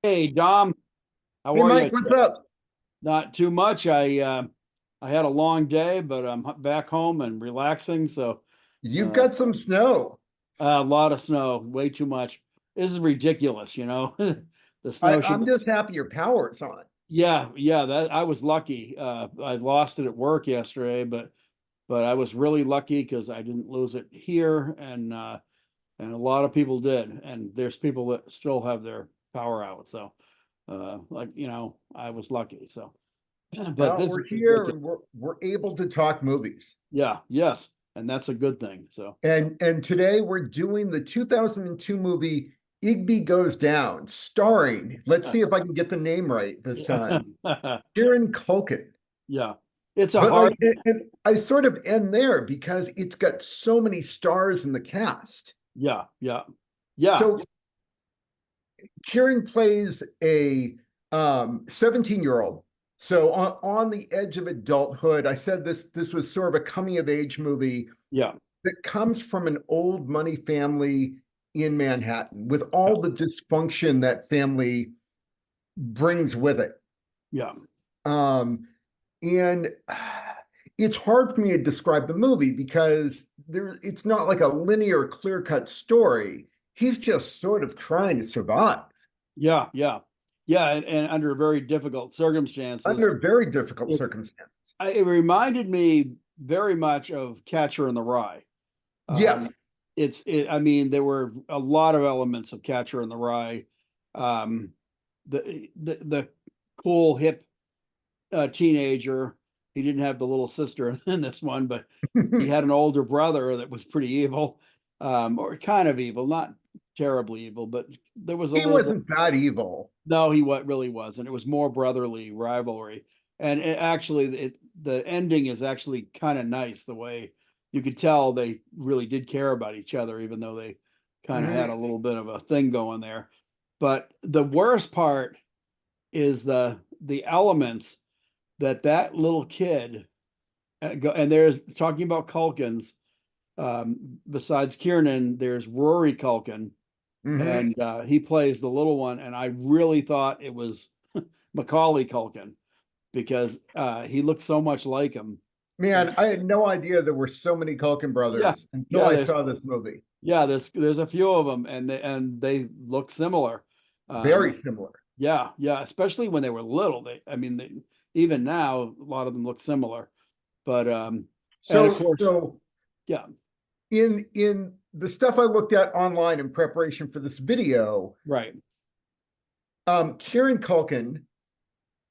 Hey, Dom, how Hey are you? Mike, what's up? Not too much. I had a long day, but I'm back home and relaxing. So You've uh, got some snow. a lot of snow, way too much. This is ridiculous, you know. The I, snow should. I'm just happy your power's on. Yeah, yeah. That I was lucky. I lost it at work yesterday, but I was really lucky because I didn't lose it here, and a lot of people did. And there's people that still have their power out. So like I was lucky. So. But Well, this is we're here ridiculous. and we're able to talk movies. Yeah, yes, and that's a good thing. So, And today we're doing the 2002 movie Igby Goes Down, starring, let's see if I can get the name right this time, Kieran Culkin. yeah, it's a But hard. and I sort of end there because it's got so many stars in the cast. Yeah, yeah, yeah, So Kieran plays a 17-year-old. So on the edge of adulthood. I said this was sort of a coming of age movie yeah, that comes from an old money family in Manhattan with yeah, all the dysfunction that family brings with it. yeah, Um, and it's hard for me to describe the movie because it's not like a linear, clear-cut story. He's just sort of trying to survive yeah, yeah, yeah, and under very difficult circumstances. under very difficult It circumstances. it reminded me very much of Catcher in the Rye. Um, Yes. I mean, there were a lot of elements of Catcher in the Rye. Um, the cool hip teenager. He didn't have the little sister in this one, but he had an older brother that was pretty evil, or kind of evil, not terribly evil, but there was a He little bit. wasn't that evil. No, he what really wasn't. It was more brotherly rivalry, and the ending is actually kind of nice. The way you could tell they really did care about each other, even though they kind of had a Mhm. little bit of a thing going there. But the worst part is the elements that little kid and there's talking about Culkins. Besides Kiernan, there's Rory Culkin, Mhm. and he plays the little one. And I really thought it was Macaulay Culkin because he looked so much like him. Man, I had no idea there were so many Culkin Yeah, brothers until yeah. I saw this movie. There's a few of them, and they look similar. Um, Very similar. yeah, yeah. Especially when they were little. Even now, a lot of them look similar. But and of So course, so yeah, in the stuff I looked at online in preparation for this video, right. Kieran Culkin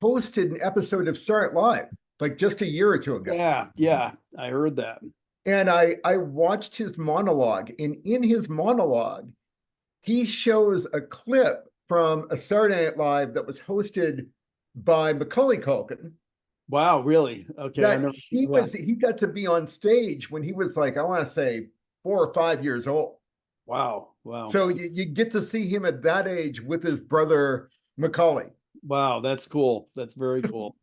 hosted an episode of Saturday Night Live like just a year or two ago. Yeah, yeah, I heard that. And I watched his monologue, and in his monologue, he shows a clip from a Saturday Night Live that was hosted by Macaulay Culkin Wow, really? Okay, I that never. Yeah. he got to be on stage when he was like, I want to say 4 or 5 years old. Wow, wow, So you get to see him at that age with his brother Macaulay. wow. That's cool. That's very cool.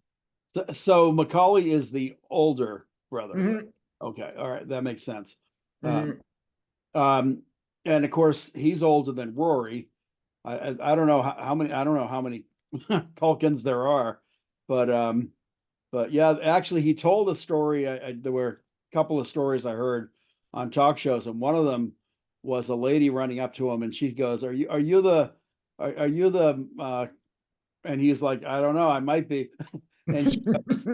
So Macaulay is the older brother. Mhm, Okay, all right, that makes sense. Um, mhm. um, and of course, he's older than Rory. I don't know how many. I don't know how many Culkins there are, but yeah, actually, he told a story. There were a couple of stories I heard on talk shows, and one of them was a lady running up to him, and she goes, are you the?" And he's like, "I don't know, I might be." And she goes,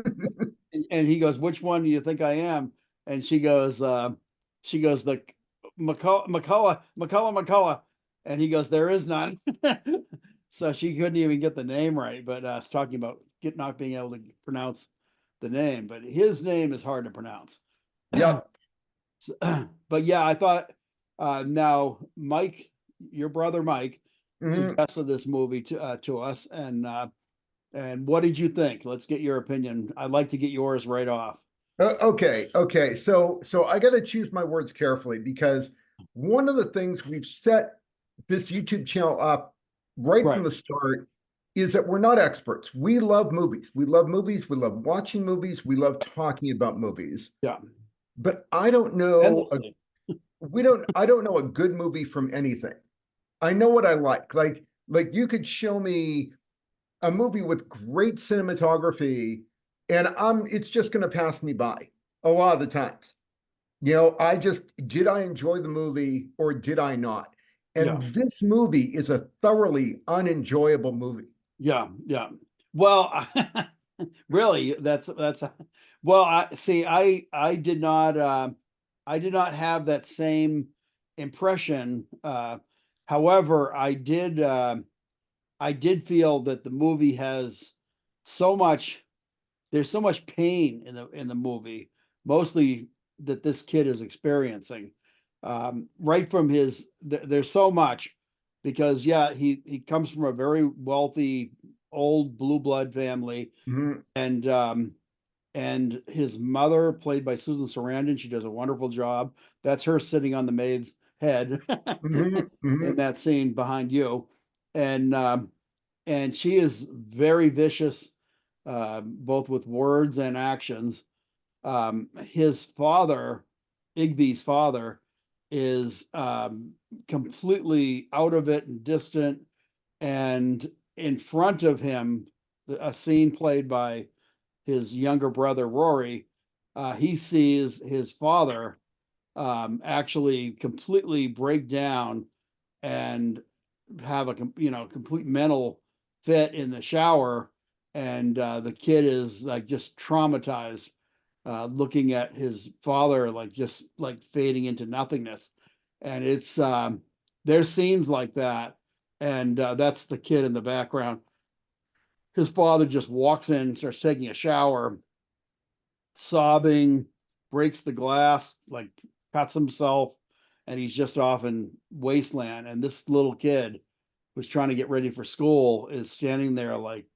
and he goes, "Which one do you think I am?" And she goes, "The McCullough," and he goes, "There is none." So she couldn't even get the name right, but it's talking about not being able to pronounce the name, but his name is hard to pronounce. Yep. But yeah, I thought now Mike, your brother Mike, Mhm. suggested this movie to us, and what did you think? Let's get your opinion. I'd like to get yours right off. Okay. So I got to choose my words carefully because one of the things we've set this YouTube channel up right from Right. the start is that we're not experts. We love movies. We love movies. We love watching movies. We love talking about movies. Yeah. But I don't know Endlessly. I don't know a good movie from anything. I know what I like. Like Like you could show me a movie with great cinematography, and it's just going to pass me by a lot of the times. I just did I enjoy the movie or did I not? And Yeah. this movie is a thoroughly unenjoyable movie. Yeah. Yeah. Well, really, that's well, I see, I did not have that same impression. However, I did feel that the movie has so much there's so much pain in the movie, mostly that this kid is experiencing. Right from there's so much because yeah, he comes from a very wealthy old blue blood family, Mhm, and his mother, played by Susan Sarandon, she does a wonderful job. That's her sitting on the maid's head mhm, in mhm, that scene behind you, and she is very vicious, both with words and actions. His father, Igby's father, is completely out of it and distant. And in front of him, a scene played by his younger brother Rory, he sees his father actually completely break down and have a complete mental fit in the shower, and the kid is like just traumatized, looking at his father like just like fading into nothingness, and it's there's scenes like that, and that's the kid in the background. His father just walks in, starts taking a shower, sobbing, breaks the glass, like cuts himself, and he's just off in wasteland. And this little kid who's trying to get ready for school is standing there like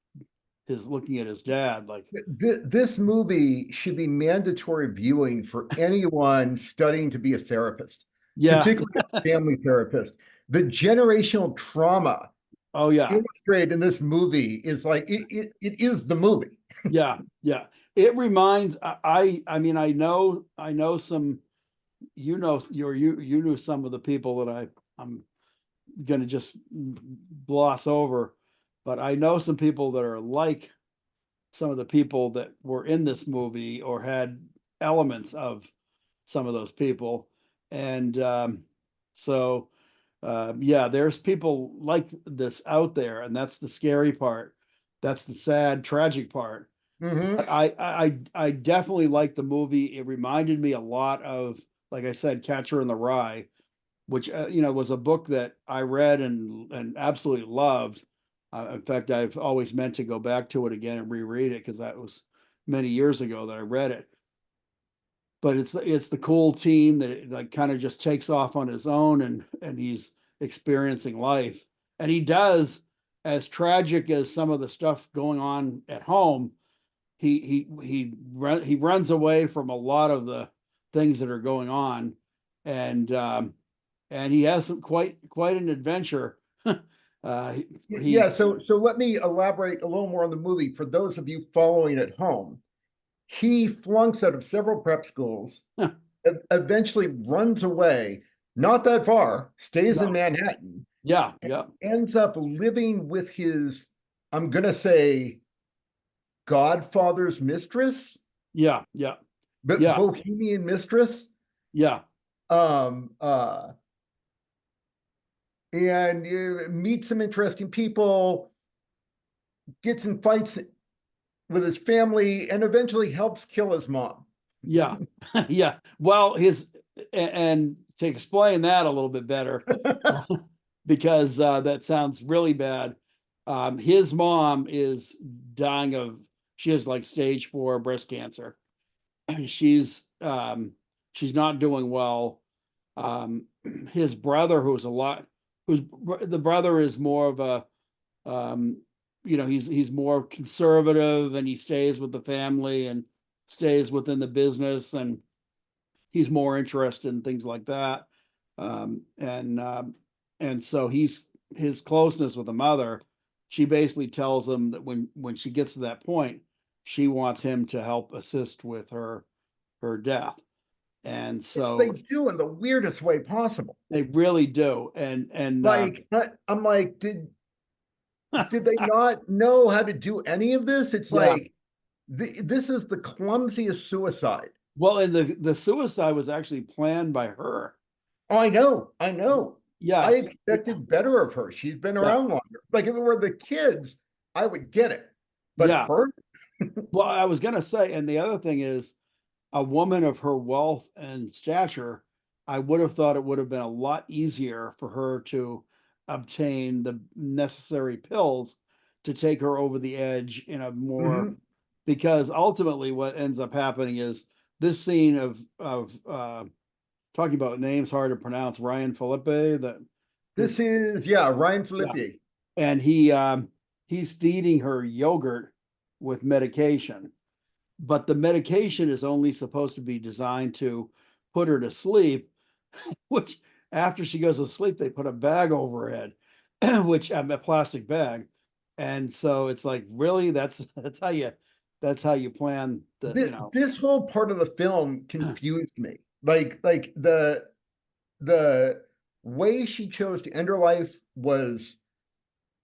his looking at his dad like, This movie should be mandatory viewing for anyone studying to be a therapist, yeah, particularly a family therapist. The generational trauma oh yeah, illustrated in this movie is like it is the movie. yeah, yeah. It reminds I mean, I know some, you knew some of the people that I'm gonna just gloss over, but I know some people that are like some of the people that were in this movie or had elements of some of those people. And so, yeah, there's people like this out there, and that's the scary part. That's the sad, tragic part. Hmm. But I definitely like the movie. It reminded me a lot of, like I said, Catcher in the Rye, which was a book that I read and absolutely loved. In fact, I've always meant to go back to it again and reread it because that was many years ago that I read it. But it's the cool teen that like kind of just takes off on his own, and he's experiencing life, and he does, as tragic as some of the stuff going on at home. He runs away from a lot of the things that are going on, and he has quite an adventure. Yeah, He's so let me elaborate a little more on the movie for those of you following at home. He flunks out of several prep schools, eventually runs away, not that far, stays in no, Manhattan, yeah, yeah, ends up living with his, I'm gonna say, godfather's mistress, yeah, yeah, but yeah, bohemian mistress. yeah, Um, uh, and meets some interesting people, gets in fights with his family, and eventually helps kill his mom. yeah, yeah. Well, and to explain that a little bit better, because that sounds really bad. His mom is dying of, she has like stage 4 breast cancer. She's she's not doing well. Um, his brother, who's the brother is more of a, um, he's more conservative, and he stays with the family and stays within the business, and he's more interested in things like that. Um, and so his closeness with the mother, she basically tells him that when she gets to that point, she wants him to help assist with her death. And Which they so do in the weirdest way possible. they really do. And I'm like, did. Did they not know how to do any of this? It's Yeah. like this is the clumsiest suicide. Well, and the suicide was actually planned by her. Oh, I know, I know. I Yeah. expected better of her. She's been Yeah. around longer. Like if it were the kids, I would get it. But Yeah. her, Well, I was gonna say, and the other thing is, a woman of her wealth and stature, I would have thought it would have been a lot easier for her to obtain the necessary pills to take her over the edge in a more, mhm. because ultimately what ends up happening is this scene of talking about names hard to pronounce, Ryan Felipe, that This his, is yeah, Ryan yeah, Felipe. and he's feeding her yogurt with medication, but the medication is only supposed to be designed to put her to sleep, which after she goes to sleep, they put a bag over her head, which a plastic bag. And so it's like, really, that's how you plan the, This whole part of the film confused me. Like the way she chose to end her life was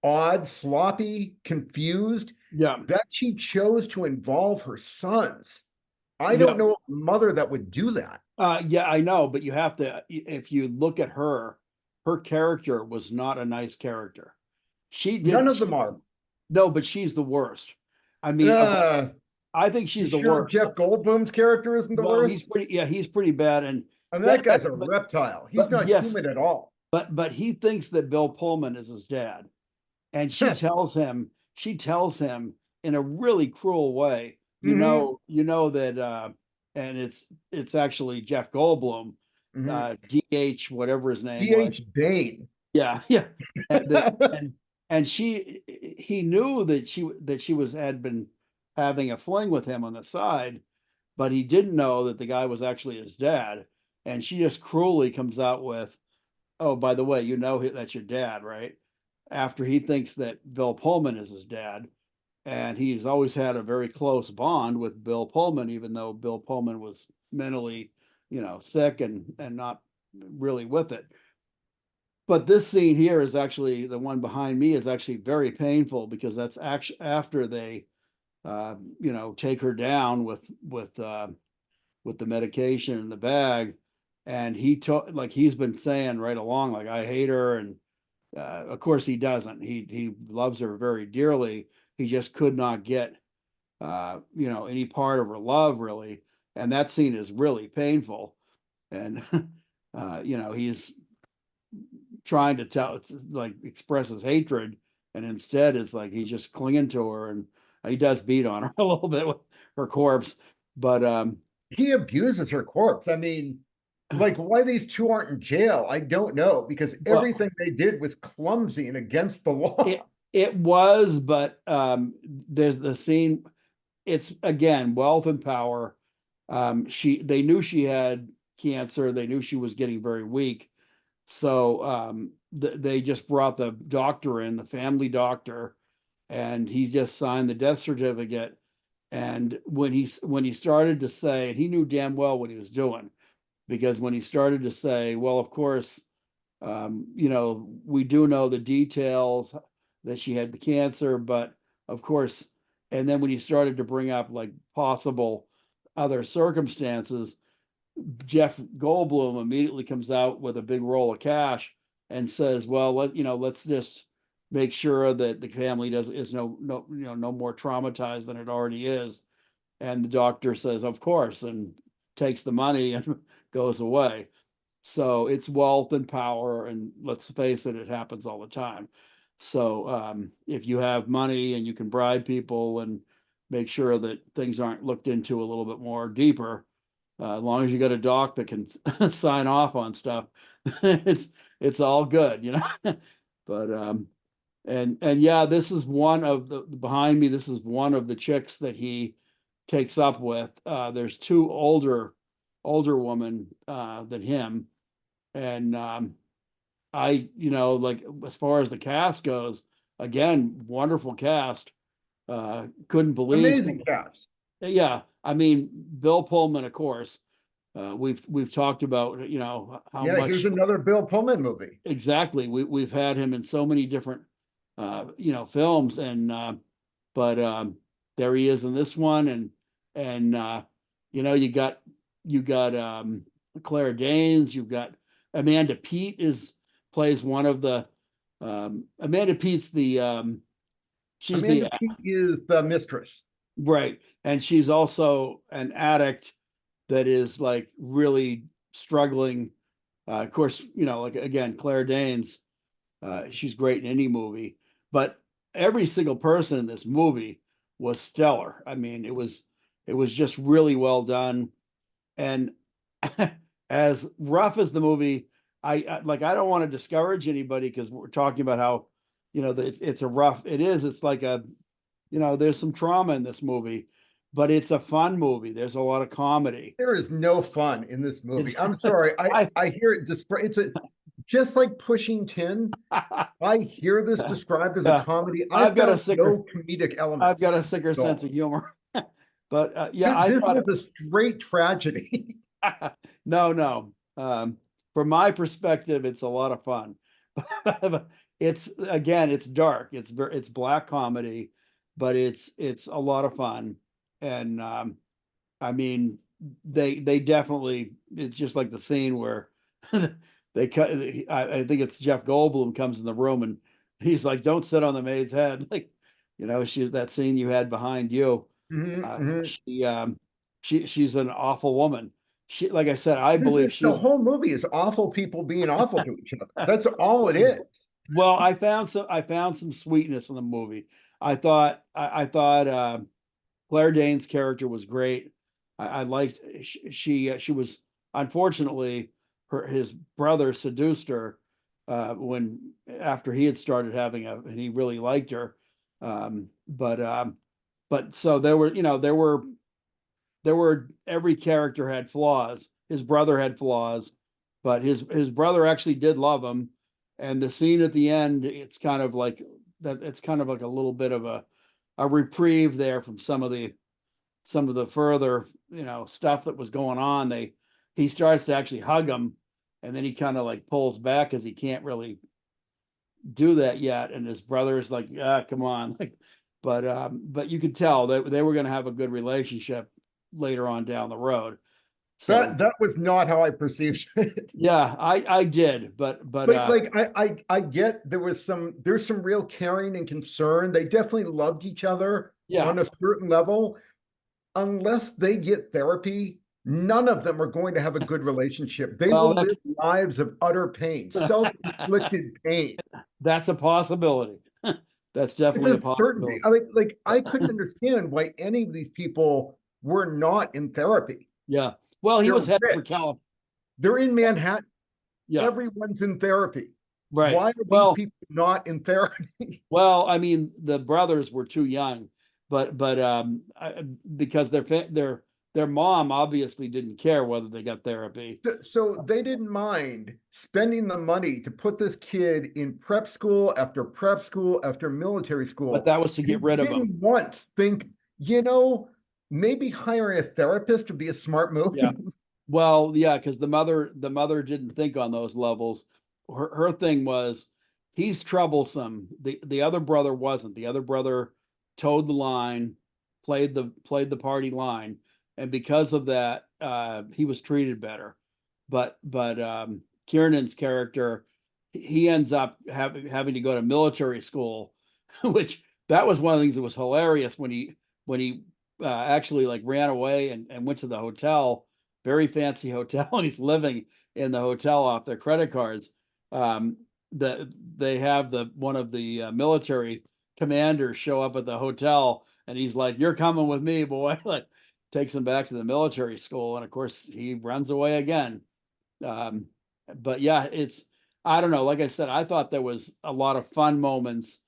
odd, sloppy, confused. yeah, That she chose to involve her sons. I yeah. don't know a mother that would do that. Yeah, I know, but you have to, if you look at her, her character was not a nice character. She None did, of she, them are. no, but she's the worst. I mean, Uh, I think you she's the sure worst. Jeff Goldblum's character isn't the Well, he's worst? pretty, yeah, he's pretty bad. And I mean, that, that guy's a but, reptile. He's but not yes, human at all. but he thinks that Bill Pullman is his dad. And she tells him in a really cruel way, hmm you know that, and it's actually Jeff Goldblum, hmm DH, whatever his name was. D.H. Bane. Yeah, yeah. And that and he knew that she was had been having a fling with him on the side, but he didn't know that the guy was actually his dad. And she just cruelly comes out with, "Oh, by the way, that's your dad, right?" After he thinks that Bill Pullman is his dad, and he's always had a very close bond with Bill Pullman, even though Bill Pullman was mentally, sick and not really with it. But this scene here is actually, the one behind me is actually very painful, because that's actually after they, take her down with the medication in the bag, and he's been saying right along, like, I hate her, and of course he doesn't. He loves her very dearly. He just could not get any part of her love, really, and that scene is really painful. And he's trying to like express his hatred, and instead it's like he's just clinging to her, and he does beat on her a little bit with her corpse, but He abuses her corpse. I mean, like why these two aren't in jail, I don't know, because well, everything they did was clumsy and against the it law. it was, but there's the scene. It's again wealth and power. They knew she had cancer. They knew she was getting very weak. So they just brought the doctor in, the family doctor, and he just signed the death certificate. And when he started to say, and he knew damn well what he was doing, because when he started to say, well, of course, we do know the details that she had the cancer, but of course, and then when he started to bring up like possible other circumstances, Jeff Goldblum immediately comes out with a big roll of cash and says, "Well, let's just make sure that the family does is no more traumatized than it already is." And the doctor says, "Of course," and takes the money and goes away. So it's wealth and power, and let's face it, it happens all the time. So if you have money and you can bribe people and make sure that things aren't looked into a little bit more deeper, as long as you got a doc that can sign off on stuff, it's all good. But and yeah, this is one of the behind me. This is one of the chicks that he takes up with. There's two older women than him, and like as far as the cast goes, again, wonderful cast. Couldn't believe, Amazing cast. yeah. I mean, Bill Pullman, of course. We've talked about how Yeah, here's much another Bill Pullman movie. exactly we've had him in so many different films. And but there he is in this one. And you got Claire Danes. You've got Amanda Peet plays one of the Amanda Peet's the she's Amanda the Peet is the mistress. right, and she's also an addict that is like really struggling. Of course, like again, Claire Danes, she's great in any movie, but every single person in this movie was stellar. I mean, it was just really well done. And as rough as the movie, I don't want to discourage anybody because we're talking about how, it's a rough, it is, it's like there's some trauma in this movie, but it's a fun movie. There's a lot of comedy. There is no fun in this It's movie. I'm sorry. I I hear it described. Just like Pushing Tin. I hear this described as a yeah, comedy. I I've got a found sicker no comedic I've elements got a sicker at sense of all. humor. But yeah, I This thought was a straight tragedy. no, no. From my perspective, it's a lot of fun. It's again, it's dark. It's black comedy, but it's a lot of fun. And I mean, they definitely. It's just like the scene where they cut. I think it's Jeff Goldblum comes in the room and he's like, "Don't sit on the maid's head." Like, that scene you had behind you. Mhm, Uh, mhm. she's an awful woman. Like I said, I This believe is the she's whole movie is awful people being awful to each other. That's all it is. well. I found some sweetness in the movie. I thought Claire Danes' character was great. I liked she was unfortunately his brother seduced her when after he had started and he really liked her. But so there were every character had flaws. His brother had flaws, but his brother actually did love him. And the scene at the end, it's kind of like that. It's kind of like a little bit of a reprieve there from some of the further stuff that was going on. He starts to actually hug him, and then he kind of like pulls back because he can't really do that yet. And his brother's like, ah, come on, like, but you could tell that they were going to have a good relationship later on down the road. So That was not how I perceived it. yeah, I did, but I get there's some real caring and concern. They definitely loved each other yeah, on a certain level. Unless they get therapy, none of them are going to have a good relationship. They well, will live lives of utter pain, self-inflicted pain. that's a possibility. That's It's definitely a a certainty. possibility. I couldn't understand why any of these people were not in therapy. Yeah. Well, he They're was headed for rich. California. They're in Manhattan. Yeah. Everyone's in therapy. Right. Why are these Well, people not in therapy? I mean, the brothers were too young, but because their mom obviously didn't care whether they got therapy. So they didn't mind spending the money to put this kid in prep school after military But school. that was to They get rid of them. didn't once think, you know, maybe hiring a therapist would be a smart move. Yeah. Well, yeah, because the mother didn't think on those levels. Her thing was he's troublesome. The other brother wasn't. The other brother towed the line, played the party line, and because of that, he was treated better. But Kiernan's character, he ends up having to go to military school, which that was one of the things that was hilarious when he actually like ran away and went to the hotel, very fancy hotel, and he's living in the hotel off their credit cards. Um, they have one of the military commanders show up at the hotel, and he's like, "You're coming with me, boy!" Like takes him back to the military school, and of course he runs away again. Um, but yeah, I don't know. Like I said, I thought there was a lot of fun moments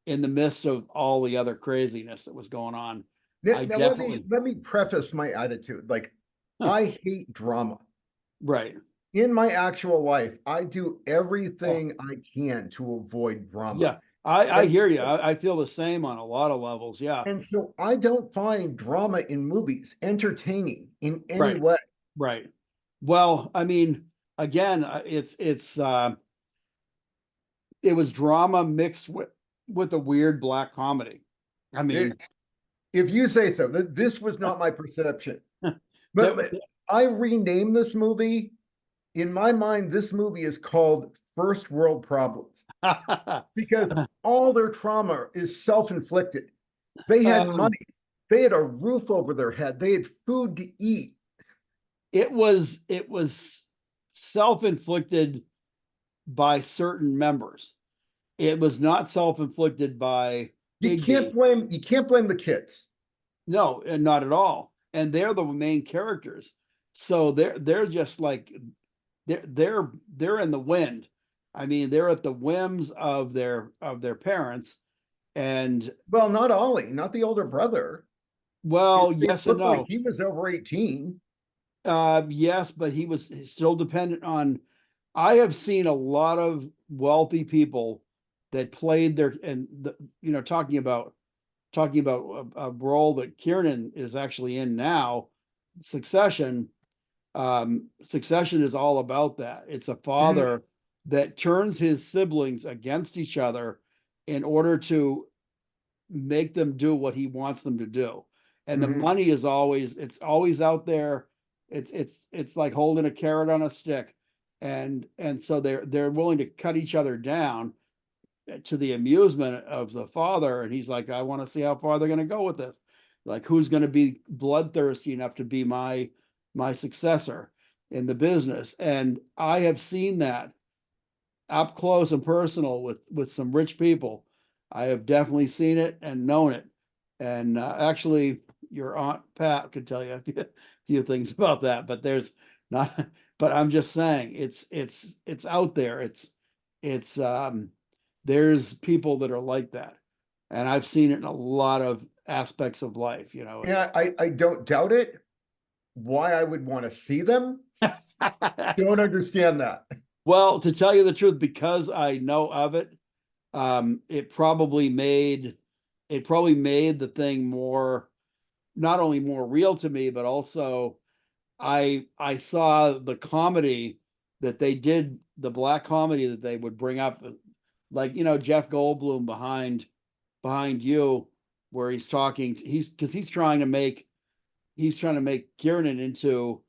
in the midst of all the other craziness that was going on. Now, I now definitely, let me preface my attitude. Like, huh, I hate drama. right. In my actual life, I do Oh, everything I can to avoid drama. yeah. I And hear you. I feel the same on a lot of levels. Yeah. and so I don't find drama in movies entertaining in any Right. way. Right. Well, I mean, again, it was drama mixed with. with a weird black comedy. I It, mean, if you say so, this was not my perception. that But I renamed this movie. In my mind, this movie is called First World Problems because all their trauma is self-inflicted. They had um, money, they had a roof over their head, they had food to eat. it was self-inflicted by certain members. It was not self-inflicted by Igby. You can't blame the kids. No, and not at all. And they're the main characters. So they're just like they're in the wind. I mean, they're at the whims of their parents. And Well, not Ollie, not the older brother. well, It yes and looked like no. he was over 18. Yes, but he was still dependent on. I have seen a lot of wealthy people that played their and talking about a role that Kiernan is actually in now, Succession. Succession is all about that. It's a Mhm, father that turns his siblings against each other in order to make them do what he wants them to do. And the mhm. money is always it's always out there. It's like holding a carrot on a stick. And so they're willing to cut each other down to the amusement of the father. And he's like, I want to see how far they're going to go with this. Like, who's going to be bloodthirsty enough to be my successor in the business? And I have seen that up close and personal with some rich people. I have definitely seen it and known it. And actually, your aunt Pat could tell you a few things about that. But there's not. But I'm just saying, it's out there. It's there's people that are like that, and I've seen it in a lot of aspects of life. It's Yeah, I don't doubt it. Why I would want to see them? Don't understand that. well, to tell you the truth, because I know of it, it probably made the thing more not only more real to me, but also I saw the comedy that they did, the black comedy that they would bring up, like Jeff Goldblum behind you, where he's talking, he's because he's trying to make Kiernan into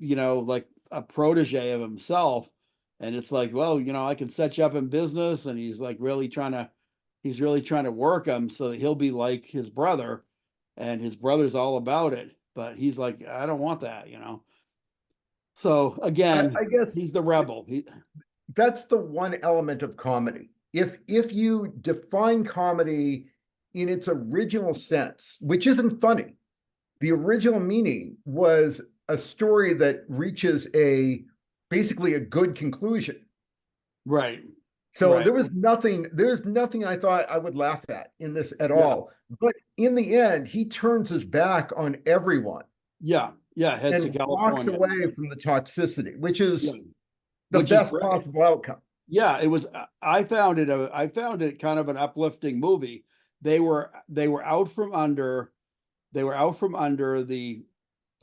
like a protege of himself. And it's like, well, I can set you up in business. And he's really trying to work him so that he'll be like his brother. And his brother's all about it. But he's like, I don't want that. So again, I guess he's the rebel. that's the one element of comedy. If you define comedy in its original sense, which isn't funny, the original meaning was a story that reaches a basically a good conclusion. Right. So Right. there's nothing I thought I would laugh at in this at Yeah. all. But in the end, he turns his back on everyone Yeah. Yeah. Heads to and walks California. away from the toxicity, which Yeah. is the Which is best great. possible outcome. Yeah, it was. I found it kind of an uplifting movie. They were out from under the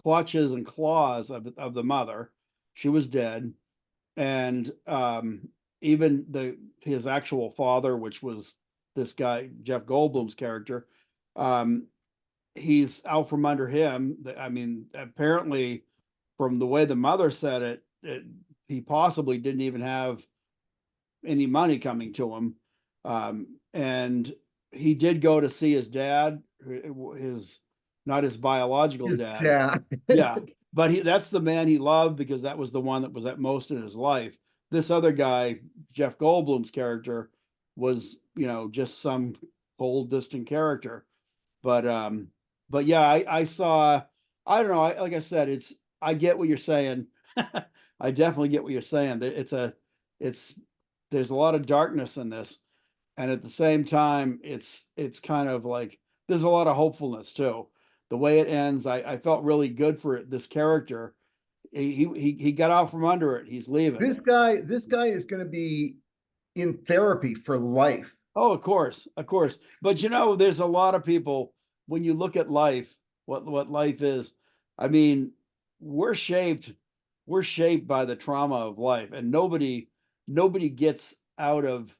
clutches and claws of the mother. She was dead, and even the his actual father, which was this guy Jeff Goldblum's character, um, he's out from under him. I mean, apparently, from the way the mother said he possibly didn't even have any money coming to him. And he did go to see his dad, his not his biological His dad. dad. Yeah, but that's the man he loved because that was the one that was at most in his life. This other guy, Jeff Goldblum's character, was just some cold, distant character. But but yeah, I saw. I don't know. Like I said, I get what you're saying. I definitely get what you're saying. It's there's a lot of darkness in this, and at the same time, it's kind of like there's a lot of hopefulness too. The way it ends, I felt really good for this character. He got out from under it. He's leaving. This guy is going to be in therapy for life. Oh, of course, of course. But there's a lot of people when you look at life, what life is. I mean, we're shaped we're shaped by the trauma of life, and nobody gets out of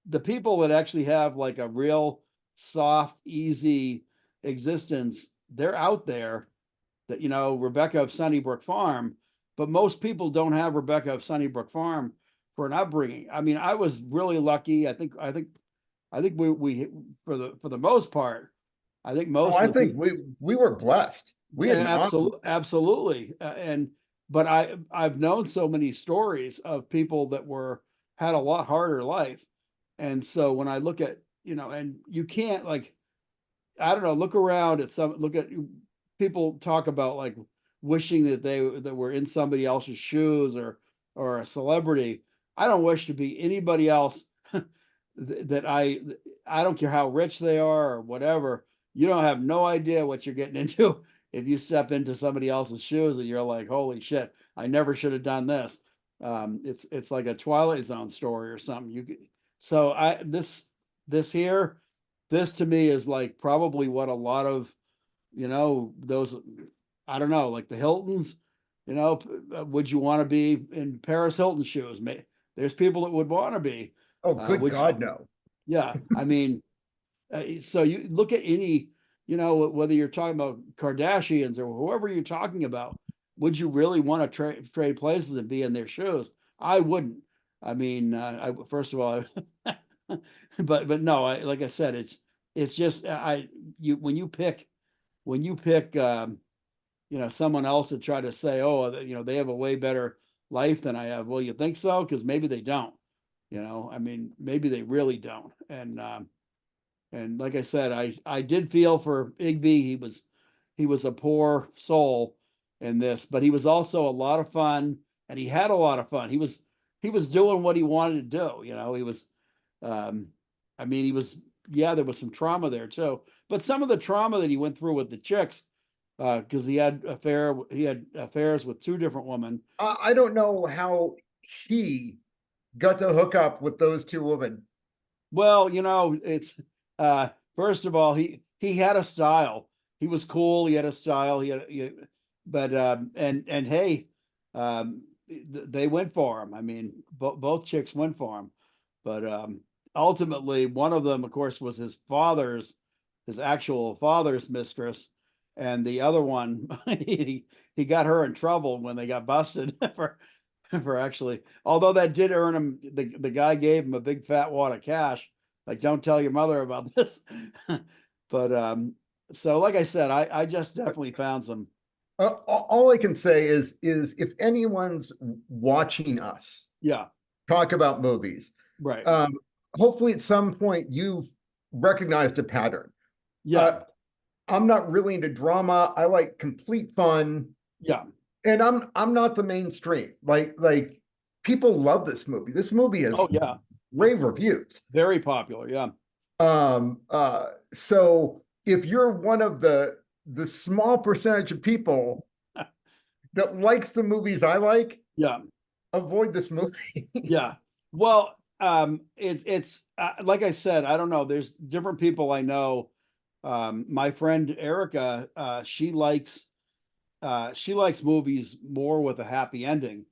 the people that actually have like a real soft, easy existence, they're out there. That, Rebecca of Sunnybrook Farm, but most people don't have Rebecca of Sunnybrook Farm for an upbringing. I mean, I was really lucky. I think we for the most part, I think Oh, most of I the think people, we were blessed. We had yeah, an awesome. absolutely. But I've known so many stories of people that were had a lot harder life. And so when I look at, and you can't, like, I don't know, look at people talk about like wishing that were in somebody else's shoes, or a celebrity. I don't wish to be anybody else. That I don't care how rich they are or whatever. You don't have no idea what you're getting into if you step into somebody else's shoes and you're like, holy shit, I never should have done this. It's like a Twilight Zone story or something. So I this here, this to me is like probably what a lot of, those, I don't know, like the Hiltons, would you want to be in Paris Hilton shoes? There's people that would want to be. Oh, good Would you? God, no. Yeah, I mean, so you look at any, whether you're talking about Kardashians or whoever you're talking about, would you really want to trade places and be in their shoes? I wouldn't. I mean, first of all, but no, like I said, it's just you when you pick someone else to try to say, oh, they have a way better life than I have. Well, you think so? Because maybe they don't. I mean, maybe they really don't. And like I said, I did feel for Igby. He was a poor soul in this, but he was also a lot of fun, and he had a lot of fun. He was doing what he wanted to do. He was, um, I mean, yeah, there was some trauma there too, but some of the trauma that he went through with the chicks, because he had affairs with two different women. I don't know how he got to hook up with those two women. Well, it's first of all, he had a style. He was cool. He had a style. But and hey, they went for him. I mean, both chicks went for him. But ultimately, one of them, of course, was his actual father's mistress, and the other one, he got her in trouble when they got busted for actually, although that did earn him, the guy gave him a big fat wad of cash, like, don't tell your mother about this. But so like I said, I just definitely found some. All I can say is if anyone's watching us Yeah, talk about movies, right. um, hopefully at some point you've recognized a pattern. Yeah, Uh, I'm not really into drama. I like complete fun, yeah. and I'm not the mainstream. Like people love this movie. This movie has Oh yeah, rave reviews. very popular. Yeah, So if you're one of the small percentage of people that likes the movies I like, yeah, avoid this movie. yeah. Well, it's like I said, I don't know. There's different people I know. My friend Erica, she likes movies more with a happy ending.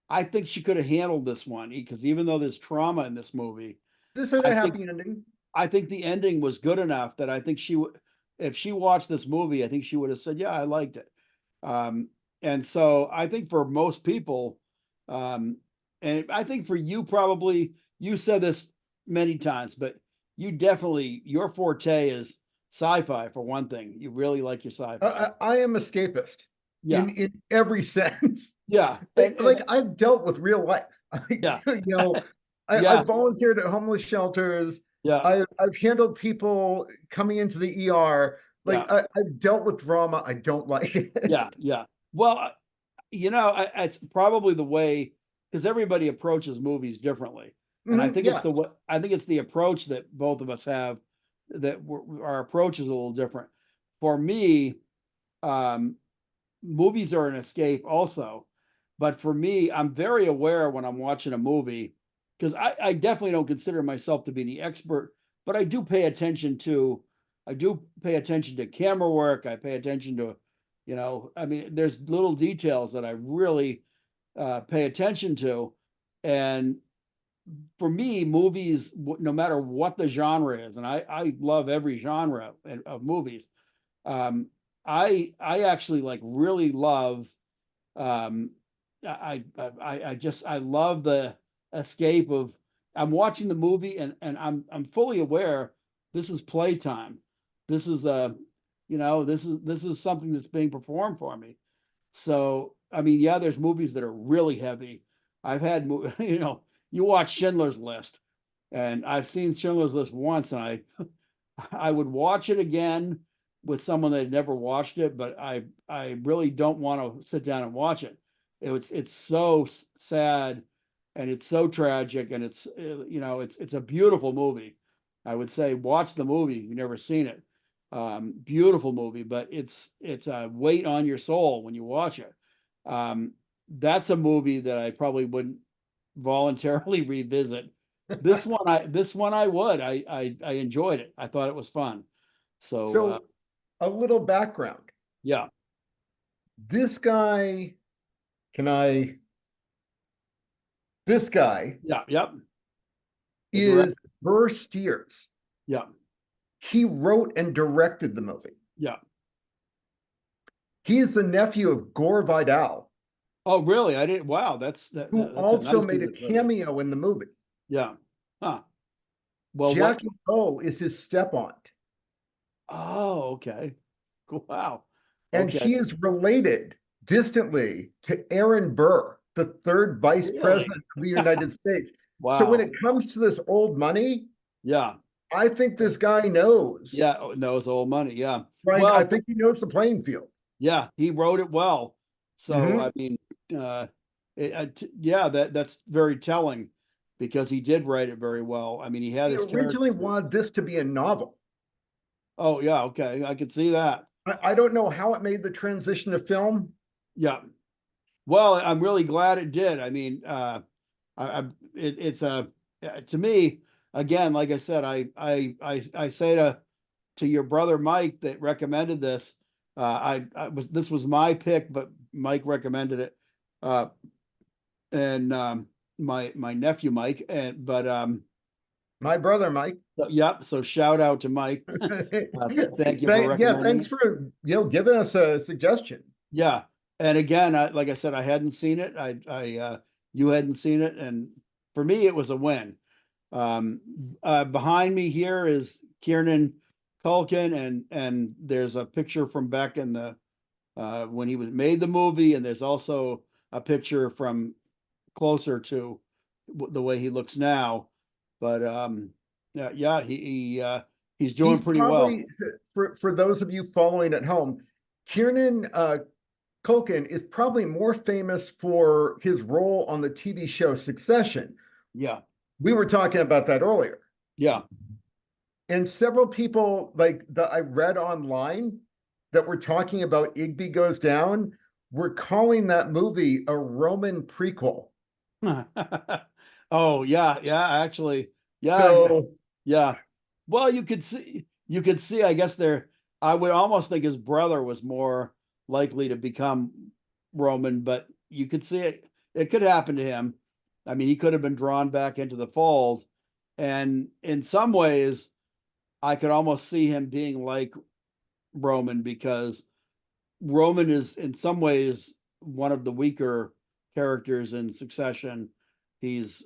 I think she could have handled this one because even though there's trauma in this movie, This had I a think happy ending. I think the ending was good enough that I think she would, if she watched this movie, I think she would have said, "Yeah, I liked it." Um, and so I think for most people, um, and I think for you probably, you said this many times, but you definitely, your forte is sci-fi for one thing. You really like your sci-fi. I am escapist Yeah, in every sense. yeah, Like I've dealt with real life. yeah, You know, I've yeah, volunteered at homeless shelters. yeah, I've handled people coming into the ER. yeah, Like I've dealt with drama. I don't like it. yeah, yeah. Well, it's probably the way, because everybody approaches movies differently, and I think it's Yeah. the I think it's the approach that both of us have, that our approach is a little different. For me, um, movies are an escape also, but for me, I'm very aware when I'm watching a movie, because I definitely don't consider myself to be the expert, but I do pay attention to camera work. I pay attention to, I mean, there's little details that I really pay attention to. And for me, movies, no matter what the genre is, and I love every genre of movies. Um, I actually like really love. Um, I love the escape of. I'm watching the movie and I'm fully aware this is playtime. This is this is something that's being performed for me. So, I mean, yeah, there's movies that are really heavy. I've had, you watch Schindler's List, and I've seen Schindler's List once, and I would watch it again with someone that had never watched it, but I really don't want to sit down and watch it. It's so sad, and it's so tragic, and it's a beautiful movie. I would say watch the movie if you've never seen it. Beautiful movie, but it's a weight on your soul when you watch it. Um, that's a movie that I probably wouldn't voluntarily revisit. This one I would. I enjoyed it. I thought it was fun. So So a little background. yeah, This guy, can I, this guy yeah, yep. The direct, is Burr Steers. yeah, He wrote and directed the movie. yeah. He is the nephew of Gore Vidal, Oh, really? I didn't. Wow, who that's a also nice made piece a of trivia. cameo in the movie. Yeah. Huh. Well, what? Jackie O is his step-aunt, Oh, okay. Wow. and Okay. he is related distantly to Aaron Burr, the third vice Really? president of the United States. So when Wow. it comes to this old money, Yeah. I think this guy knows. Yeah. Oh, no, it's old money. Yeah. Right? I Well, think he knows the playing field. yeah, he wrote it well. So Mhm. I mean, yeah, that's very telling because he did write it very well. I mean, he had He his originally characters. wanted this to be a novel. Oh yeah, okay, I could see that. I don't know how it made the transition to film. Yeah. Well, I'm really glad it did. I mean, it's a to me again, like I said, I say to your brother Mike that recommended this. I was this was my pick, but Mike recommended it. Uh, and my nephew Mike, and but My brother, Mike. so, yep. So shout out to Mike. Thank you for Yeah, recommending thanks it. for giving us a suggestion. Yeah, and again, like I said, I hadn't seen it. You hadn't seen it, and for me, it was a win. Um, Behind me here is Kieran Culkin, and there's a picture from back in the when he was made the movie, and there's also a picture from closer to the way he looks now. But yeah, yeah, he's doing He's pretty well. probably for those of you following at home, Kiernan Culkin is probably more famous for his role on the TV show Succession. Yeah, We were talking about that earlier. yeah. And several people like that I read online that were talking about Igby Goes Down were calling that movie a Roman prequel. Oh yeah, yeah. Actually, yeah, So yeah. Well, you could see. I guess there. I would almost think his brother was more likely to become Roman, but you could see it. It could happen to him. I mean, he could have been drawn back into the fold, and in some ways, I could almost see him being like Roman because Roman is in some ways one of the weaker characters in Succession. He's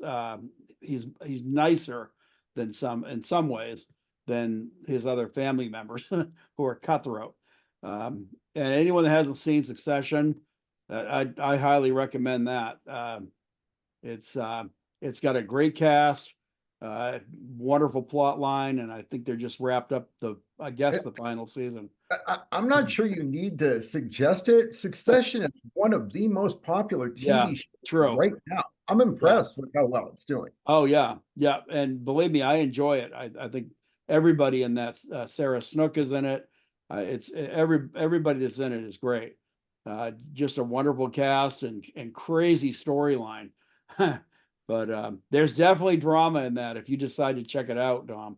he's nicer than some in some ways than his other family members who are cutthroat. And anyone that hasn't seen Succession, I highly recommend that. It's uh, it's got a great cast, wonderful plot line, and I think they're just wrapped up I guess the final season. I'm not sure you need to suggest it. Succession is one of the most popular Yeah, TV shows true. right now. I'm Yeah. impressed with how well it's doing. Oh yeah, yeah, and believe me, I enjoy it. I think everybody in that Sarah Snook is in it. It's everybody that's in it is great. Just a wonderful cast and crazy storyline. But there's definitely drama in that. If you decide to check it out, Dom,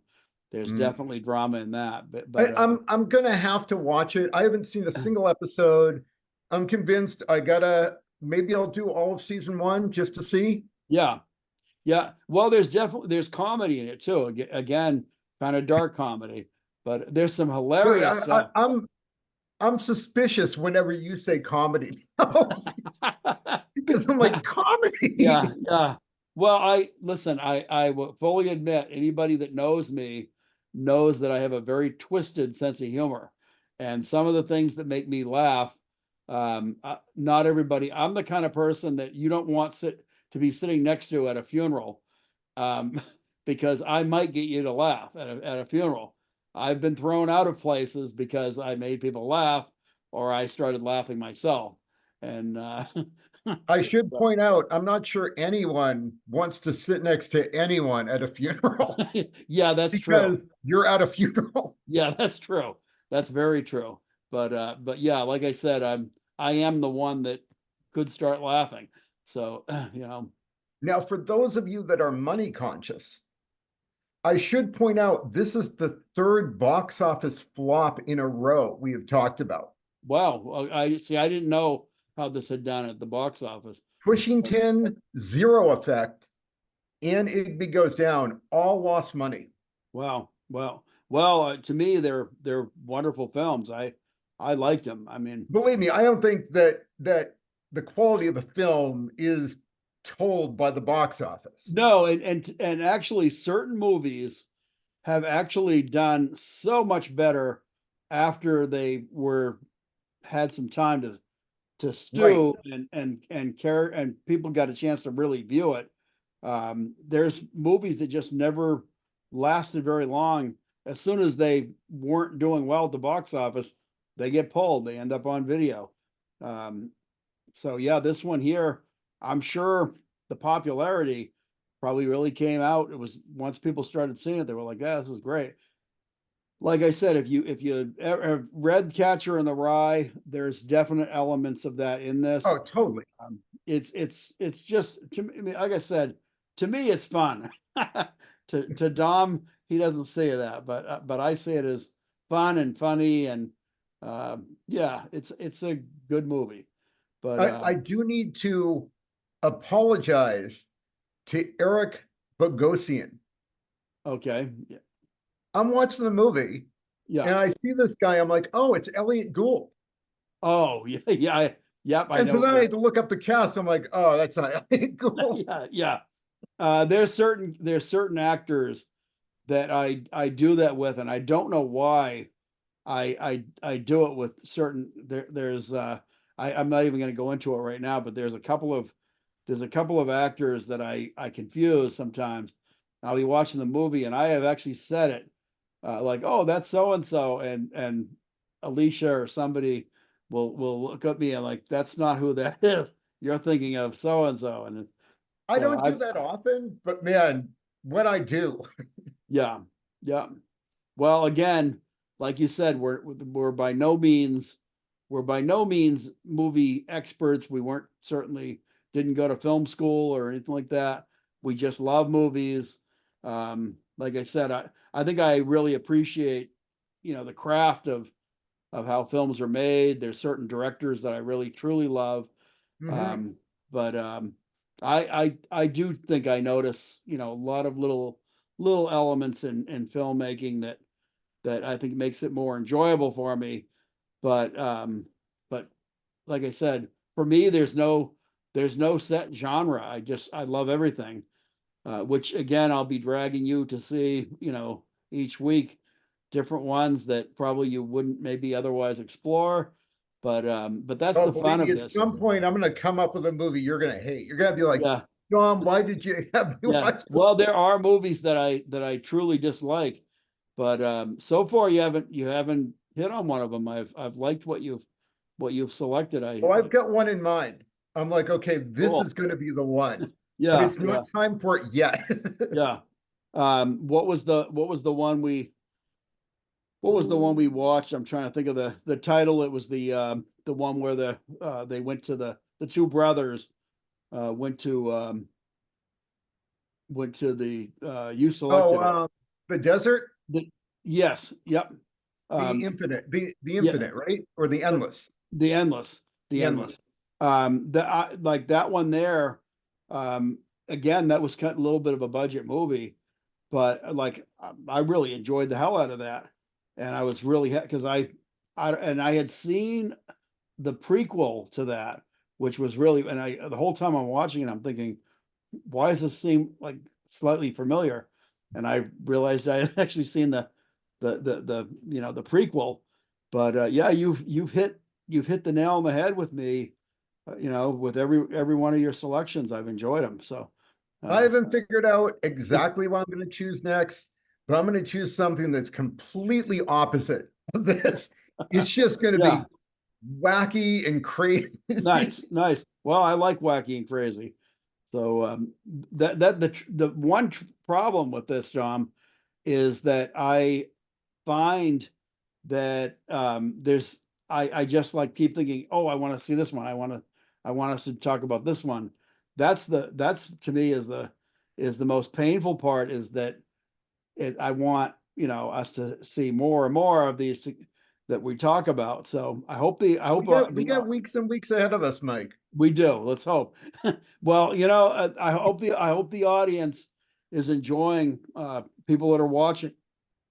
there's Mm. definitely drama in that. But I'm gonna have to watch it. I haven't seen a single episode. I'm convinced I gotta maybe I'll do all of season one just to see. yeah, Yeah, well, there's comedy in it too. Again, kind of dark comedy, but there's some Well, hilarious stuff. I'm suspicious whenever you say comedy because I'm like Yeah, comedy. yeah. Well, I listen, I will fully admit anybody that knows me knows that I have a very twisted sense of humor. And some of the things that make me laugh, not everybody, I'm the kind of person that you don't want to be sitting next to at a funeral, um, because I might get you to laugh at a funeral. I've been thrown out of places because I made people laugh or I started laughing myself. And I should point out, I'm not sure anyone wants to sit next to anyone at a funeral yeah, that's true. because you're at a funeral. Yeah, that's true. That's very true. But yeah, like I said, I am the one that could start laughing. So, you know, Now, for those of you that are money conscious, I should point out this is the third box office flop in a row we have talked about. wow. Well, I see. I didn't know how this had done at the box office. Pushing 10, zero effect, and Igby goes down, all lost money. Wow. Well, to me, they're wonderful films. I liked them. I mean, Believe me, I don't think that the quality of a film is told by the box office. no, and actually, certain movies have actually done so much better after they were had some time to Right. stew and care and people got a chance to really view it. There's movies that just never lasted very long. As soon as they weren't doing well at the box office, they get pulled. They end up on video. Um, so yeah, this one here, I'm sure the popularity probably really came out. It was once people started seeing it, they were like, "Yeah, this is great." Like I said, if you have read Catcher in the Rye, there's definite elements of that in this. Oh, totally. It's just to me, I mean, like I said, to me it's fun. To Dom, he doesn't say that, but I say it as fun and funny and yeah, it's a good movie. But I do need to apologize to Eric Bogosian. okay, yeah, I'm watching the movie yeah. and I see this guy. I'm like, oh, it's Elliot Gould. Oh yeah, yeah, yep. I And so know. then I had to look up the cast. I'm like, oh, that's not Elliot Gould. Yeah, yeah. There's certain actors that I do that with, and I don't know why I do it with certain there's I'm not even going to go into it right now, but there's a couple of actors that I confuse sometimes. I'll be watching the movie and I have actually said it, like, oh, that's so and so, and Alicia or somebody will look at me and like, that's not who that is. You're thinking of so and so, and I so don't do I that often, but man, when I do, yeah, yeah. Well, again, like you said, we're by no means movie experts. We weren't certainly didn't go to film school or anything like that. We just love movies. Like I said, I think I really appreciate, the craft of how films are made. There's certain directors that I really truly love. mhm. Um, but I do think I notice, a lot of little elements in filmmaking that I think makes it more enjoyable for me. But like I said, for me, there's no set genre. I love everything. Which again, I'll be dragging you to see, each week, different ones that probably you wouldn't maybe otherwise explore. But that's Oh, the believe fun me, of at this. some point, I'm going to come up with a movie you're going to hate. You're going to be like, Yeah, Dom, why did you have me yeah. watch this? Well, there are movies that I truly dislike, but so far you haven't hit on one of them. I've liked what you've selected. Oh, I've got one in mind. I'm like, okay, this Cool. is going to be the one, but Yeah, it's yeah, not time for it yet. yeah. What was the one we watched? I'm trying to think of the title. It was the one where they went to the two brothers went to the you Oh, selected it. the desert, The yes, yep. the Um, infinite, the yeah, infinite, right? Or the endless, the endless, the the endless. endless. Like that one there. Um, again, that was kind of a little bit of a budget movie, but like I really enjoyed the hell out of that, and I was really because I had seen the prequel to that, which was really, and I the whole time I'm watching it, I'm thinking, why does this seem like slightly familiar? And I realized I had actually seen the the prequel. But yeah, you've hit the nail on the head with me. With every one of your selections, I've enjoyed them. So I uh, haven't figured out exactly what I'm going to choose next, but I'm going to choose something that's completely opposite of this. It's just going to yeah, be wacky and crazy. nice, nice. Well, I like wacky and crazy. So the one problem with this, John, is that I find that there's I just like keep thinking, oh, I want to see this one. I want us to talk about this one. That's to me is the most painful part is that I want us to see more and more of these that we talk about. So I hope We got weeks and weeks ahead of us, Mike. we do. Let's hope. Well, I hope the audience is enjoying people that are watching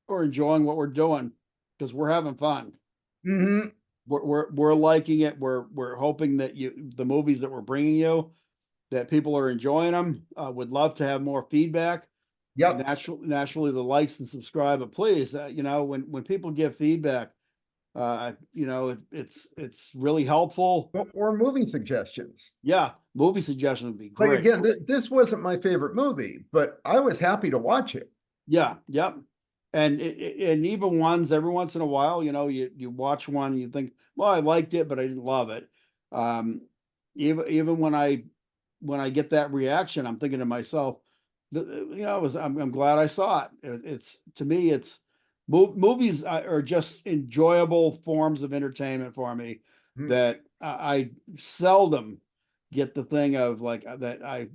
or enjoying what we're doing because we're having fun. Mm-hmm. We're liking it. We're hoping that the movies that we're bringing you that people are enjoying them. Would love to have more feedback. Yep. Naturally, the likes and subscribe. But please, when people give feedback, it's really helpful. Or movie suggestions. Yeah, movie suggestions would be Like great. again, this wasn't my favorite movie, but I was happy to watch it. Yeah, yep. And even ones every once in a while, you watch one and you think, well, I liked it, but I didn't love it. Um, even when I get that reaction, I'm thinking to myself, I'm glad I saw it. It's to me, it's movies are just enjoyable forms of entertainment for me Mhm. that I seldom get the thing of like that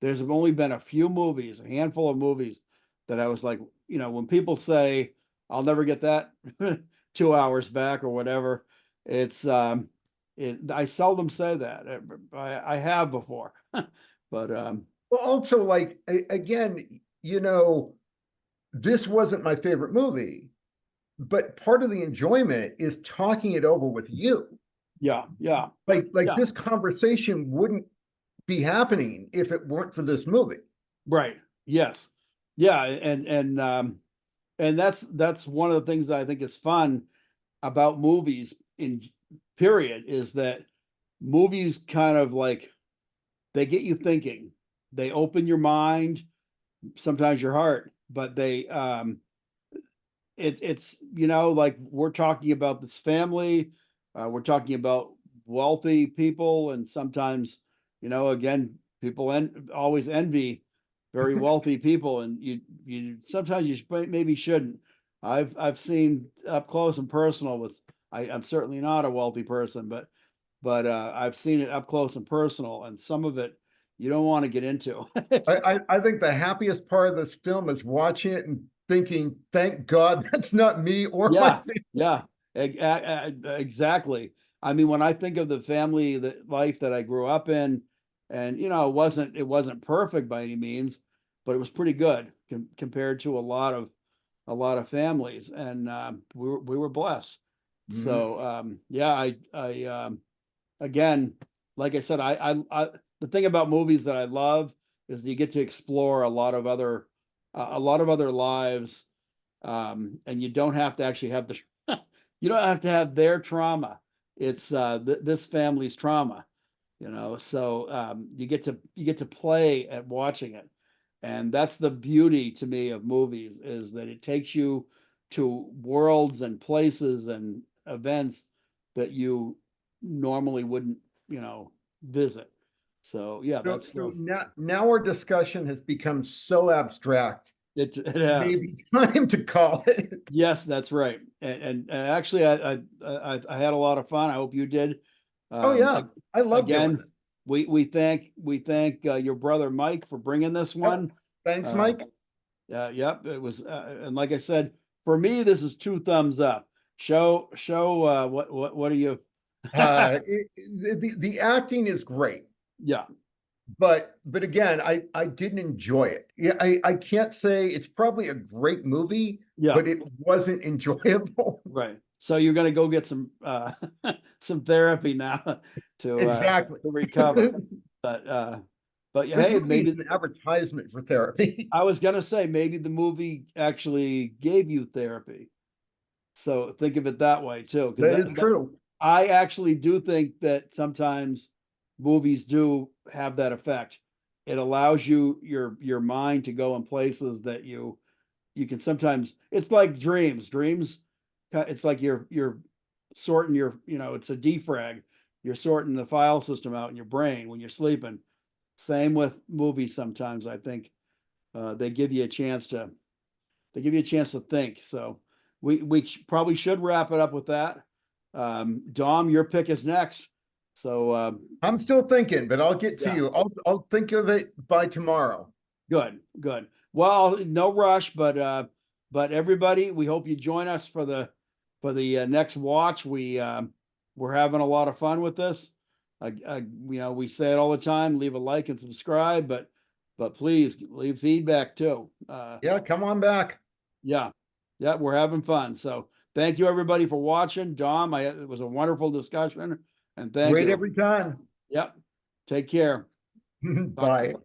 there's only been a few movies, a handful of movies that I was like, when people say I'll never get that 2 hours back or whatever, it's I seldom say that. I have before, but Well, also, like again, this wasn't my favorite movie, but part of the enjoyment is talking it over with you. yeah, yeah, Like yeah, this conversation wouldn't be happening if it weren't for this movie. right, yes, yeah, and that's one of the things that I think is fun about movies in period is that movies kind of like they get you thinking. They open your mind, sometimes your heart, but it's like we're talking about this family, we're talking about wealthy people, and sometimes again people always envy very wealthy people, and you sometimes maybe shouldn't. I've seen up close and personal with I'm certainly not a wealthy person, but I've seen it up close and personal, and some of it you don't want to get into. I think the happiest part of this film is watching it and thinking, thank God that's not me or my Yeah, family. yeah, exactly. I mean, when I think of the family that life that I grew up in, and it wasn't perfect by any means, but it was pretty good compared to a lot of families, and we were blessed. Mhm. So yeah, again, like I said, the thing about movies that I love is that you get to explore a lot of other lives, and you don't have to actually have the you don't have to have their trauma. It's this family's trauma, so you get to play at watching it, and that's the beauty to me of movies is that it takes you to worlds and places and events that you normally wouldn't visit. So yeah, So that's now our discussion has become so abstract. it has. Maybe time to call it. Yes, that's right. And actually, I had a lot of fun. I hope you did. Oh Um, yeah, I love doing Again, it. we thank your brother Mike for bringing this Yep. one. Thanks, Uh, Mike. yep, it was, and like I said, for me, this is two thumbs up. Show. What do you? The acting is great. Yeah, but again, I didn't enjoy it. Yeah, I can't say it's probably a great movie, Yeah, but it wasn't enjoyable. right. So you're gonna go get some some therapy now Exactly. to recover. But but This hey, movie maybe is an advertisement for therapy. I was gonna say maybe the movie actually gave you therapy. So think of it that way too, because That is true. I actually do think that sometimes movies do have that effect. It allows your mind to go in places that you can sometimes. It's like dreams. Dreams, it's like you're sorting your, it's a defrag. You're sorting the file system out in your brain when you're sleeping. Same with movies. Sometimes I think they give you a chance to think. So we probably should wrap it up with that. Dom, your pick is next. So I'm still thinking, but I'll get to yeah, you. I'll think of it by tomorrow. good, good. Well, no rush, but everybody, we hope you join us for the next watch. We're having a lot of fun with this. We say it all the time. Leave a like and subscribe, but please leave feedback too. Yeah, come on back. Yeah. Yeah, we're having fun. So thank you everybody for watching. Dom, it was a wonderful discussion and thank Great you. every time. Yep. Take care. Talk to Bye. you.